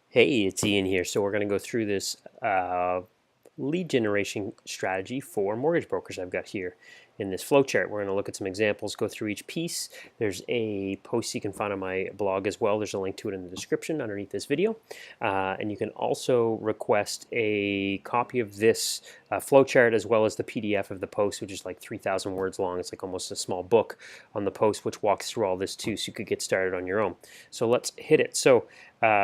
Hey, it's Ian here. So we're going to go through this lead generation strategy for mortgage brokers I've got here in this flowchart. We're going to look at some examples, go through each piece. There's a post you can find on my blog as well. There's a link to it in the description underneath this video. And you can also request a copy of this flowchart as well as the PDF of the post, which is like 3,000 words long. It's like almost a small book on the post, which walks through all this too, so you could get started on your own. So let's hit it. So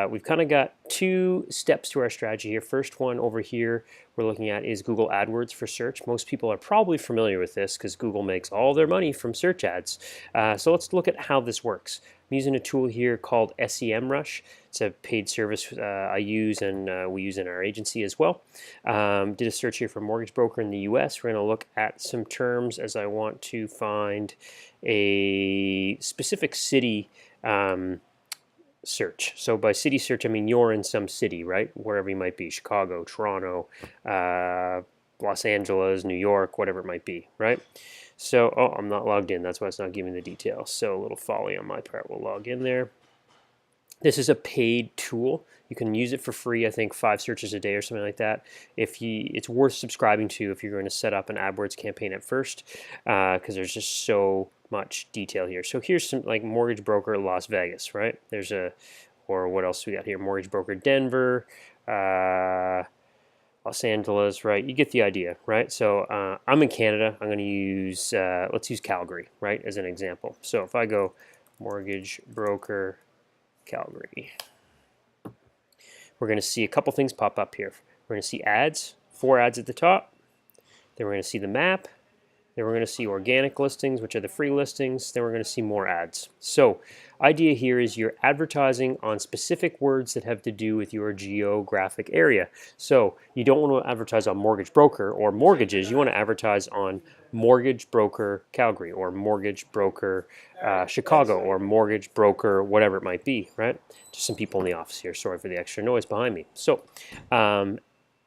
we've kind of got two steps to our strategy here. First one over here we're looking at is Google AdWords for search. Most people are probably familiar with this because Google makes all their money from search ads. So let's look at how this works. I'm using a tool here called SEMrush. It's a paid service I use and we use in our agency as well. Did a search here for mortgage broker in the US. We're going to look at some terms as I want to find a specific city search. So by city search, I mean you're in some city, right? Wherever you might be, Chicago, Toronto, Los Angeles, New York, whatever it might be, right? So, oh, I'm not logged in. That's why it's not giving the details. So a little folly on my part. We'll log in there. This is a paid tool. You can use it for free, I think 5 searches a day or something like that. It's worth subscribing to if you're going to set up an AdWords campaign at first, because there's just so much detail here. So here's some like mortgage broker Las Vegas, right? Or what else we got here? Mortgage broker Denver, Los Angeles, right? You get the idea, right? So I'm in Canada. I'm going to use, let's use Calgary, right, as an example. So if I go mortgage broker Calgary, we're going to see a couple things pop up here. We're going to see ads, 4 ads at the top. Then we're going to see the map. Then we're going to see organic listings, which are the free listings. Then we're going to see more ads. So idea here is you're advertising on specific words that have to do with your geographic area. So you don't want to advertise on mortgage broker or mortgages. You want to advertise on mortgage broker Calgary or mortgage broker Chicago or mortgage broker whatever it might be, right? Just some people in the office here. Sorry for the extra noise behind me. So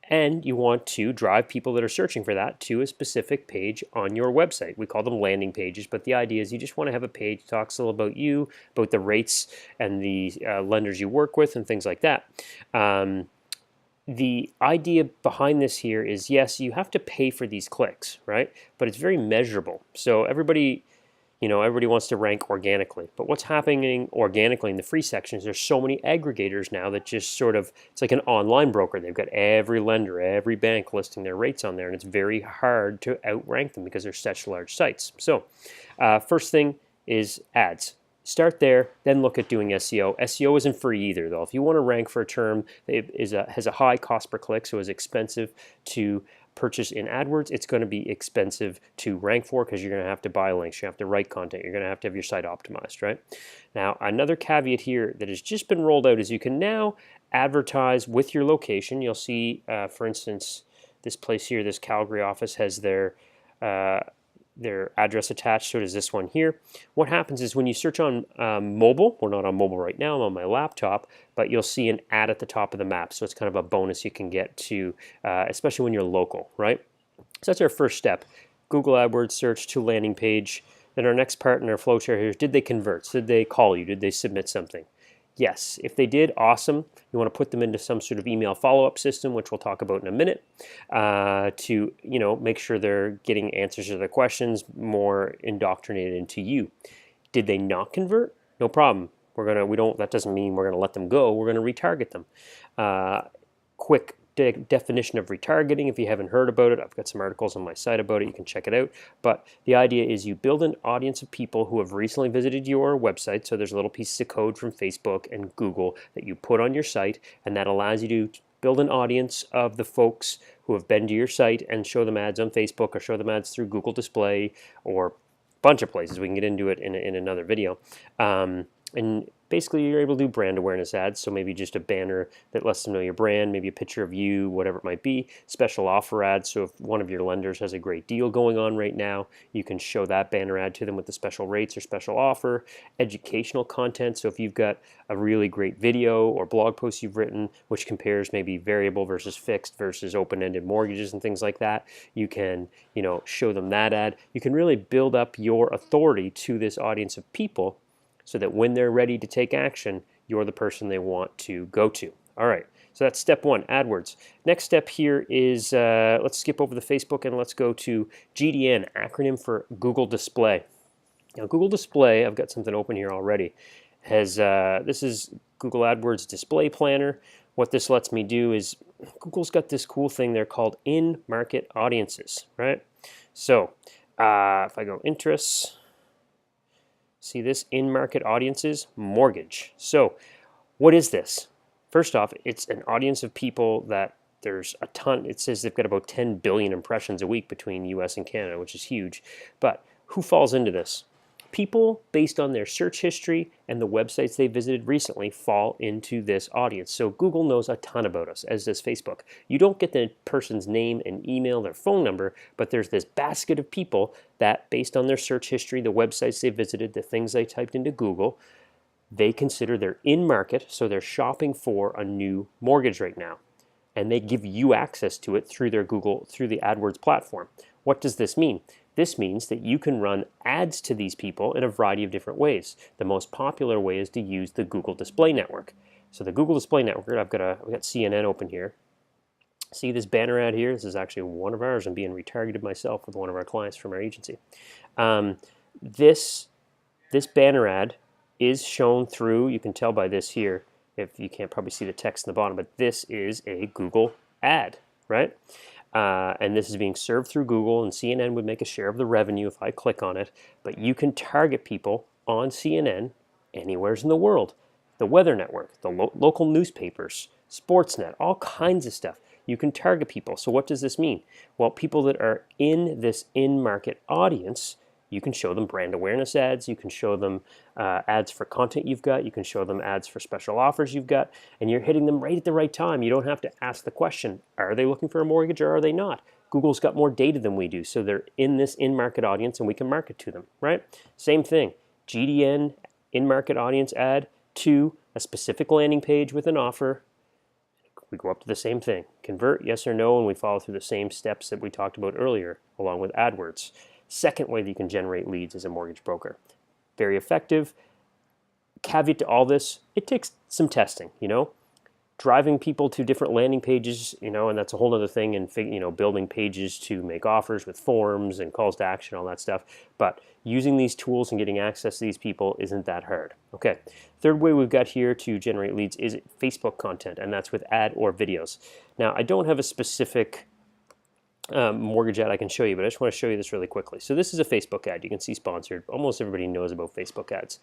and you want to drive people that are searching for that to a specific page on your website. We call them landing pages, but the idea is you just want to have a page that talks a little about you, about the rates and the lenders you work with and things like that. The idea behind this here is, yes, you have to pay for these clicks, right? But it's very measurable. So everybody wants to rank organically. But what's happening organically in the free sections, there's so many aggregators now that just sort of, it's like an online broker. They've got every lender, every bank listing their rates on there, and it's very hard to outrank them because they're such large sites. So first thing is ads. Start there, then look at doing SEO. SEO isn't free either, though. If you want to rank for a term that has a high cost per click, so is expensive to purchase in AdWords, it's going to be expensive to rank for because you're going to have to buy links, you have to write content, you're going to have your site optimized, right? Now, another caveat here that has just been rolled out is you can now advertise with your location. You'll see, for instance, this place here, this Calgary office has their address attached, so does this one here. What happens is when you search on mobile, we're not on mobile right now, I'm on my laptop, but you'll see an ad at the top of the map, so it's kind of a bonus you can get to, especially when you're local, right? So that's our first step. Google AdWords search to landing page. Then our next part in our flowchart here is, did they convert? Did they call you? Did they submit something? Yes, if they did, awesome. You want to put them into some sort of email follow-up system, which we'll talk about in a minute, to make sure they're getting answers to their questions more indoctrinated into you. Did they not convert? No problem. That doesn't mean we're gonna let them go. We're gonna retarget them. Quick definition of retargeting. If you haven't heard about it, I've got some articles on my site about it. You can check it out. But the idea is you build an audience of people who have recently visited your website. So there's little pieces of code from Facebook and Google that you put on your site, and that allows you to build an audience of the folks who have been to your site and show them ads on Facebook or show them ads through Google Display or a bunch of places. We can get into it in another video. And basically you're able to do brand awareness ads, so maybe just a banner that lets them know your brand, maybe a picture of you, whatever it might be. Special offer ads, so if one of your lenders has a great deal going on right now, you can show that banner ad to them with the special rates or special offer. Educational content, so if you've got a really great video or blog post you've written which compares maybe variable versus fixed versus open-ended mortgages and things like that, you can show them that ad. You can really build up your authority to this audience of people so that when they're ready to take action, you're the person they want to go to. All right, so that's step one, AdWords. Next step here is, let's skip over the Facebook and let's go to GDN, acronym for Google Display. Now, Google Display, I've got something open here already, has, this is Google AdWords Display Planner. What this lets me do is, Google's got this cool thing there called in-market audiences, right? So, if I go interests, see this in-market audiences, mortgage. So, what is this? First off, it's an audience of people that there's a ton. It says they've got about 10 billion impressions a week between US and Canada, which is huge. But who falls into this? People based on their search history and the websites they visited recently fall into this audience. So Google knows a ton about us, as does Facebook. You don't get the person's name and email, their phone number, but there's this basket of people that, based on their search history, the websites they visited, the things they typed into Google, they consider they're in market, so they're shopping for a new mortgage right now. And they give you access to it through their Google, through the AdWords platform. What does this mean? This means that you can run ads to these people in a variety of different ways. The most popular way is to use the Google Display Network. So the Google Display Network, I've got CNN open here. See this banner ad here? This is actually one of ours. I'm being retargeted myself with one of our clients from our agency. This banner ad is shown through, you can tell by this here, if you can't probably see the text in the bottom, but this is a Google ad, right? And this is being served through Google, and CNN would make a share of the revenue if I click on it, but you can target people on CNN anywhere in the world. The Weather Network, the local newspapers, Sportsnet, all kinds of stuff. You can target people. So what does this mean? Well, people that are in this in-market audience, you can show them brand awareness ads, you can show them ads for content you've got, you can show them ads for special offers you've got, and you're hitting them right at the right time. You don't have to ask the question, are they looking for a mortgage or are they not? Google's got more data than we do, so they're in this in-market audience and we can market to them, right? Same thing, GDN, in-market audience ad to a specific landing page with an offer. We go up to the same thing, convert, yes or no, and we follow through the same steps that we talked about earlier, along with AdWords. Second way that you can generate leads as a mortgage broker. Very effective. Caveat to all this, it takes some testing, driving people to different landing pages, and that's a whole other thing, and building pages to make offers with forms and calls to action, all that stuff. But using these tools and getting access to these people isn't that hard. Okay. Third way we've got here to generate leads is Facebook content, and that's with ad or videos. Now, I don't have a specific mortgage ad I can show you, but I just want to show you this really quickly. So this is a Facebook ad. You can see sponsored. Almost everybody knows about Facebook ads.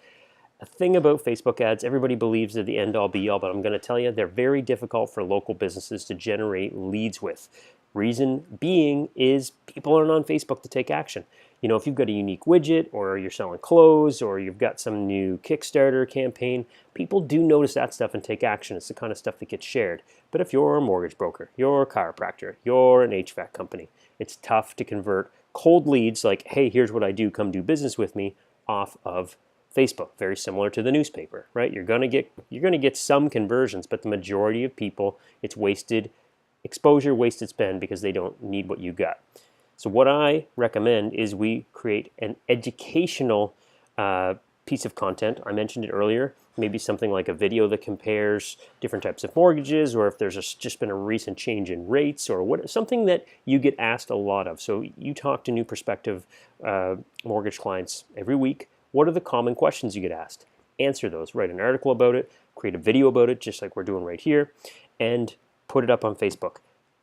A thing about Facebook ads, everybody believes they're the end-all be-all, but I'm going to tell you they're very difficult for local businesses to generate leads with. Reason being is people aren't on Facebook to take action. If you've got a unique widget or you're selling clothes or you've got some new Kickstarter campaign, people do notice that stuff and take action. It's the kind of stuff that gets shared. But if you're a mortgage broker, you're a chiropractor, you're an HVAC company, it's tough to convert cold leads like, hey, here's what I do, come do business with me, off of Facebook. Very similar to the newspaper, right? You're gonna get some conversions, but the majority of people, it's wasted exposure, wasted spend because they don't need what you got. So what I recommend is we create an educational piece of content. I mentioned it earlier, maybe something like a video that compares different types of mortgages, or if there's just been a recent change in rates, or something that you get asked a lot of. So you talk to new prospective mortgage clients every week. What are the common questions you get asked? Answer those, write an article about it, create a video about it, just like we're doing right here, and put it up on Facebook.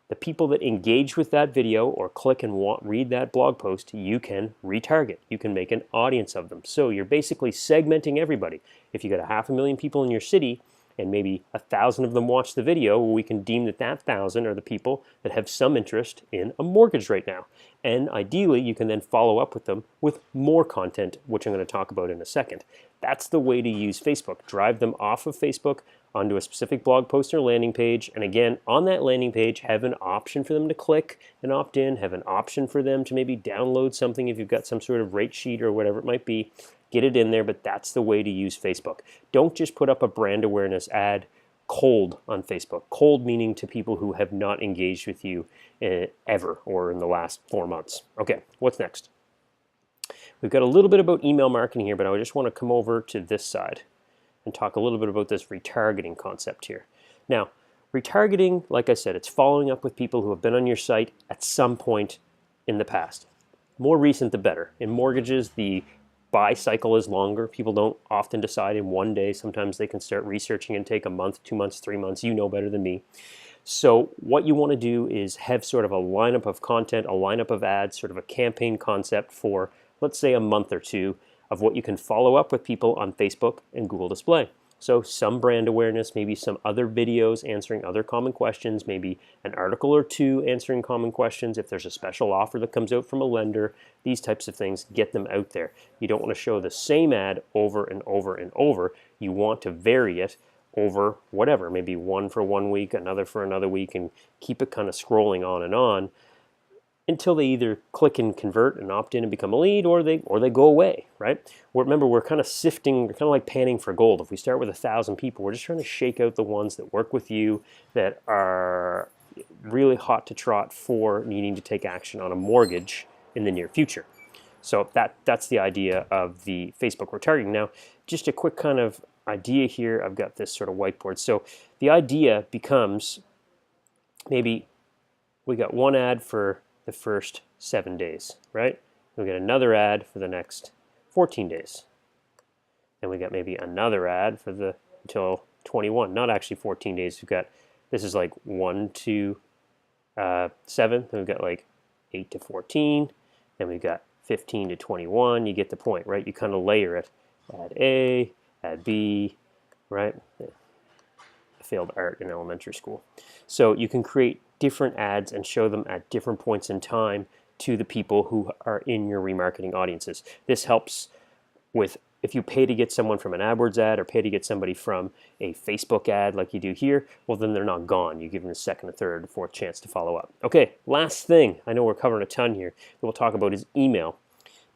The people that engage with that video or click and read that blog post, you can retarget. You can make an audience of them. So you're basically segmenting everybody. If you got 500,000 people in your city and maybe 1,000 of them watch the video, well, we can deem that 1,000 are the people that have some interest in a mortgage right now. And ideally, you can then follow up with them with more content, which I'm going to talk about in a second. That's the way to use Facebook. Drive them off of Facebook onto a specific blog post or landing page. And again, on that landing page, have an option for them to click and opt in, have an option for them to maybe download something if you've got some sort of rate sheet or whatever it might be. Get it in there, but that's the way to use Facebook. Don't just put up a brand awareness ad cold on Facebook. Cold meaning to people who have not engaged with you ever or in the last 4 months. Okay, what's next? We've got a little bit about email marketing here, but I just want to come over to this side and talk a little bit about this retargeting concept here. Now, Retargeting, like I said, it's following up with people who have been on your site at some point in the past. More recent, the better. In mortgages, the buy cycle is longer. People don't often decide in one day. Sometimes they can start researching and take a month, 2 months, 3 months. You know better than me. So what you want to do is have sort of a lineup of content, a lineup of ads, sort of a campaign concept for, let's say, a month or two of what you can follow up with people on Facebook and Google Display. So some brand awareness, maybe some other videos answering other common questions, maybe an article or two answering common questions. If there's a special offer that comes out from a lender, these types of things, get them out there. You don't want to show the same ad over and over and over. You want to vary it over whatever, maybe one for 1 week, another for another week, and keep it kind of scrolling on until they either click and convert and opt in and become a lead, or they go away, right? Remember, we're kind of sifting, we're kind of like panning for gold. If we start with 1,000 people, we're just trying to shake out the ones that work with you, that are really hot to trot for needing to take action on a mortgage in the near future. So that's the idea of the Facebook retargeting. Now, just a quick kind of idea here. I've got this sort of whiteboard. So the idea becomes, maybe we got one ad for the first 7 days, right? We get another ad for the next 14 days. And we got maybe another ad for the until 21. Not actually 14 days. We've got, this is like 1 to 7. Then we've got like 8 to 14. Then we've got 15 to 21. You get the point, right? You kind of layer it. Ad A, ad B, right? I failed art in elementary school. So you can create different ads and show them at different points in time to the people who are in your remarketing audiences. This helps with, if you pay to get someone from an AdWords ad or pay to get somebody from a Facebook ad like you do here, well, then they're not gone. You give them a second, a third, a fourth chance to follow up. Okay, last thing, I know we're covering a ton here, that we'll talk about is email.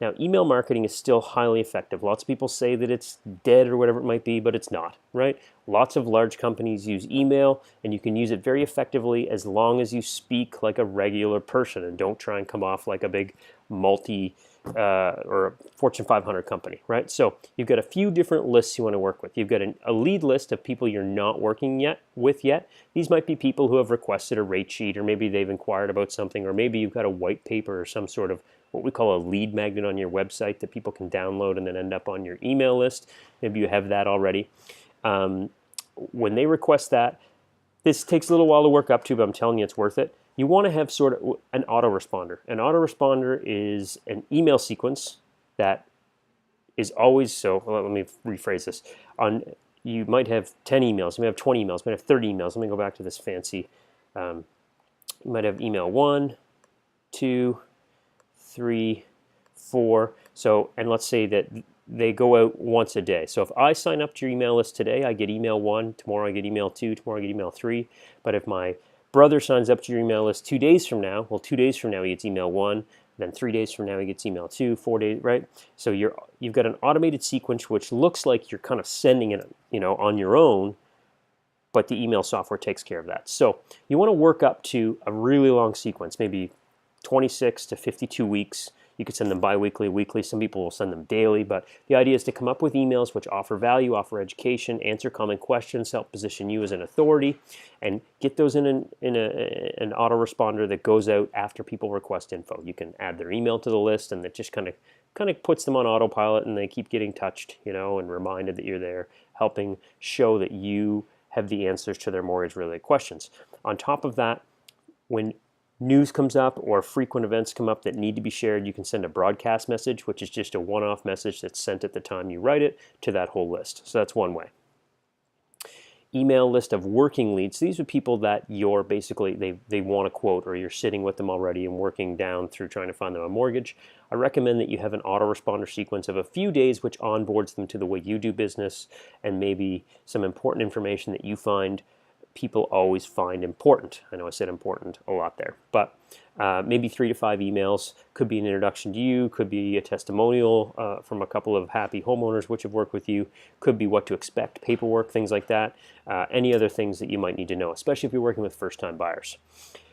Now, email marketing is still highly effective. Lots of people say that it's dead or whatever it might be, but it's not, right? Lots of large companies use email, and you can use it very effectively as long as you speak like a regular person and don't try and come off like a big or a Fortune 500 company, right? So you've got a few different lists you want to work with. You've got a lead list of people you're not working with yet. These might be people who have requested a rate sheet, or maybe they've inquired about something, or maybe you've got a white paper or some sort of what we call a lead magnet on your website that people can download and then end up on your email list. Maybe you have that already. When they request that, this takes a little while to work up to, but I'm telling you it's worth it. You want to have sort of an autoresponder. An autoresponder is an email sequence that is always, so let me rephrase this. You might have 10 emails, you might have 20 emails, you might have 30 emails. Let me go back to this fancy. You might have email 1, 2, 3, 4. So, and let's say that they go out once a day. So if I sign up to your email list today, I get email 1, tomorrow I get email 2, tomorrow I get email 3. But if my brother signs up to your email list 2 days from now, well, 2 days from now he gets email 1, then 3 days from now he gets email 2, 4 days, right? So you've got an automated sequence which looks like you're kind of sending it, on your own, but the email software takes care of that. So you want to work up to a really long sequence, maybe 26 to 52 weeks. You could send them bi-weekly, weekly. Some people will send them daily, but the idea is to come up with emails which offer value, offer education, answer common questions, help position you as an authority, and get those in an autoresponder that goes out after people request info. You can add their email to the list, and that just kind of puts them on autopilot, and they keep getting touched, and reminded that you're there, helping show that you have the answers to their mortgage-related questions. On top of that, when news comes up or frequent events come up that need to be shared, you can send a broadcast message, which is just a one-off message that's sent at the time you write it to that whole list. So that's one way. Email list of working leads. These are people that you're basically, they want a quote, or you're sitting with them already and working down through trying to find them a mortgage. I recommend that you have an autoresponder sequence of a few days which onboards them to the way you do business, and maybe some important information that you find people always find important. I know I said important a lot there, but maybe 3 to 5 emails. Could be an introduction to you, could be a testimonial from a couple of happy homeowners which have worked with you, could be what to expect, paperwork, things like that, any other things that you might need to know, especially if you're working with first-time buyers.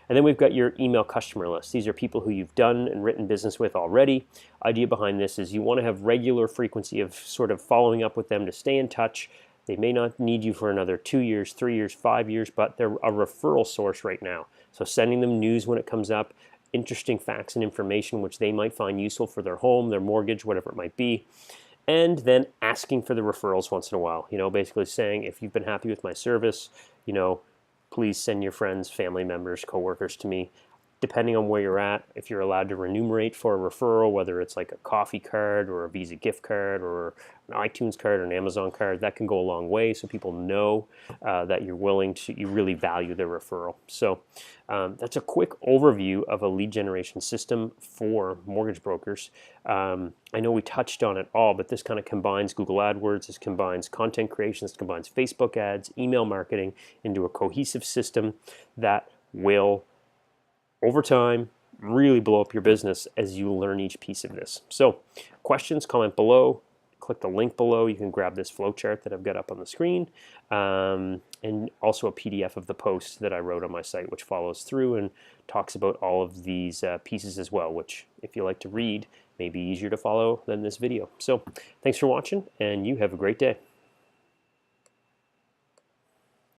And then we've got your email customer list. These are people who you've done and written business with already. Idea behind this is you want to have regular frequency of sort of following up with them to stay in touch. They may not need you for another 2 years, 3 years, 5 years, but they're a referral source right now. So sending them news when it comes up, interesting facts and information which they might find useful for their home, their mortgage, whatever it might be. And then asking for the referrals once in a while, basically saying, if you've been happy with my service, please send your friends, family members, coworkers to me. Depending on where you're at, if you're allowed to remunerate for a referral, whether it's like a coffee card or a Visa gift card or an iTunes card or an Amazon card, that can go a long way so people know that you really value their referral. So that's a quick overview of a lead generation system for mortgage brokers. I know we touched on it all, but this kind of combines Google AdWords, this combines content creation, this combines Facebook ads, email marketing into a cohesive system that will, over time, really blow up your business as you learn each piece of this. So questions, comment below, click the link below. You can grab this flowchart that I've got up on the screen, and also a PDF of the post that I wrote on my site, which follows through and talks about all of these pieces as well, which if you like to read, may be easier to follow than this video. So thanks for watching, and you have a great day.